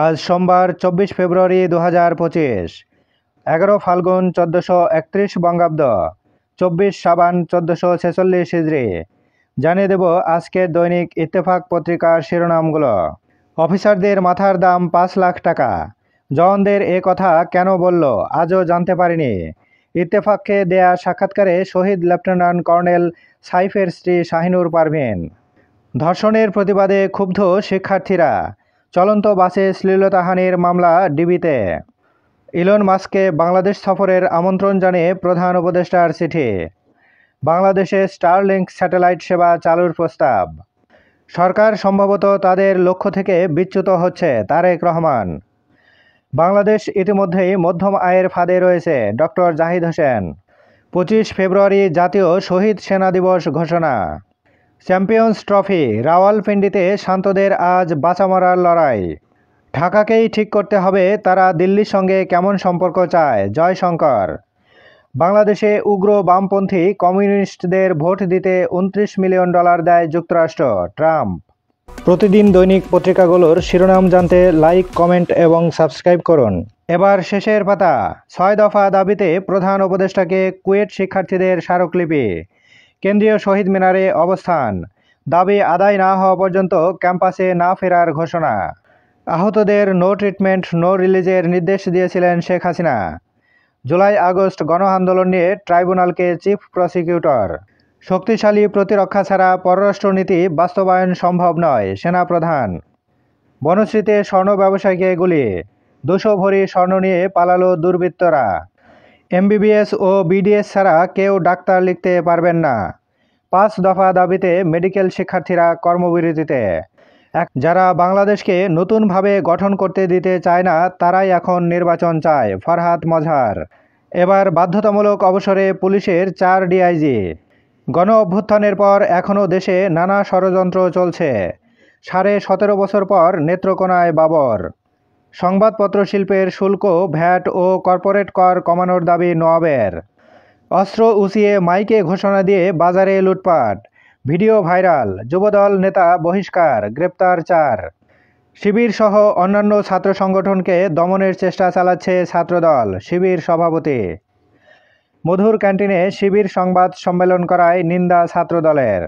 আজ সোমবার ২৪ ফেব্রুয়ারি ২০২৫, ১১ ফাল্গুন ১৪৩১ বঙ্গাব্দ, ২৪ সাবান ১৪৪৬ হিজরি। জানিয়ে দেব আজকের দৈনিক ইত্তেফাক পত্রিকার শিরোনামগুলো। অফিসারদের মাথার দাম ৫ লাখ টাকা, জওয়ানদের এ কথা কেন বলল আজও জানতে পারিনি। ইত্তেফাককে দেয়া সাক্ষাৎকারে শহীদ লেফটেন্যান্ট কর্নেল সাইফের স্ত্রী শাহিনুর পারভীন। ধর্ষণের প্রতিবাদে ক্ষুব্ধ শিক্ষার্থীরা, চলন্ত বাসে শ্লীলতাহানির মামলা ডিবিতে। ইলন মাস্ককে বাংলাদেশ সফরের আমন্ত্রণ জানিয়ে প্রধান উপদেষ্টার চিঠি। বাংলাদেশে স্টারলিংক স্যাটেলাইট সেবা চালুর প্রস্তাব। সরকার সম্ভবত তাদের লক্ষ্য থেকে বিচ্যুত হচ্ছে, তারেক রহমান। বাংলাদেশ ইতিমধ্যেই মধ্যম আয়ের ফাঁদে রয়েছে, ডক্টর জাহিদ হোসেন। ২৫ ফেব্রুয়ারি জাতীয় শহীদ সেনা দিবস ঘোষণা। চ্যাম্পিয়ন্স ট্রফি, রাওয়ালপিন্ডিতে শান্তদের আজ বাঁচা-মরার লড়াই। ঢাকাকেই ঠিক করতে হবে তারা দিল্লির সঙ্গে কেমন সম্পর্ক চায়, জয়শঙ্কর। বাংলাদেশে উগ্র বামপন্থী কমিউনিস্টদের ভোট দিতে $২৯ মিলিয়ন দেয় যুক্তরাষ্ট্র, ট্রাম্প। প্রতিদিন দৈনিক পত্রিকাগুলোর শিরোনাম জানতে লাইক, কমেন্ট এবং সাবস্ক্রাইব করুন। এবার শেষের পাতা। ৬ দফা দাবিতে প্রধান উপদেষ্টাকে কুয়েট শিক্ষার্থীদের স্মারকলিপি। কেন্দ্রীয় শহীদ মিনারে অবস্থান। দাবি আদায় না হওয়া পর্যন্ত ক্যাম্পাসে না ফেরার ঘোষণা। আহতদের নো ট্রিটমেন্ট, নো রিলিজের নির্দেশ দিয়েছিলেন শেখ হাসিনা। জুলাই আগস্ট গণ আন্দোলন নিয়ে ট্রাইব্যুনালকে চিফ প্রসিকিউটর। শক্তিশালী প্রতিরক্ষা ছাড়া পররাষ্ট্রনীতি বাস্তবায়ন সম্ভব নয়, সেনাপ্রধান। বনশ্রীতে স্বর্ণ ব্যবসায়ীকে গুলি, ২০০ ভরি স্বর্ণ নিয়ে পালালো দুর্বৃত্তরা। এমবিবিএস ও বিডিএস ছাড়া কেউ ডাক্তার লিখতে পারবেন না। ৫ দফা দাবিতে মেডিকেল শিক্ষার্থীরা কর্মবিরতিতে। যারা বাংলাদেশকে নতুনভাবে গঠন করতে দিতে চায় না, তারাই এখন নির্বাচন চায়, ফরহাদ মজহার। এবার বাধ্যতামূলক অবসরে পুলিশের ৪ ডিআইজি। গণ অভ্যুত্থানের পর এখনও দেশে নানা ষড়যন্ত্র চলছে। ১৭.৫ বছর পর নেত্রকোনায় বাবর। সংবাদপত্র শিল্পের শুল্ক, ভ্যাট ও কর্পোরেট কর কমানোর দাবি নওয়াবের। অস্ত্র উঁচিয়ে মাইকে ঘোষণা দিয়ে বাজারে লুটপাট, ভিডিও ভাইরাল। যুবদল নেতা বহিষ্কার, গ্রেপ্তার ৪। শিবির সহ অন্যান্য ছাত্র সংগঠনকে দমনের চেষ্টা চালাচ্ছে ছাত্রদল, শিবির সভাপতি। মধুর ক্যান্টিনে শিবির সংবাদ সম্মেলন করায় নিন্দা ছাত্রদলের।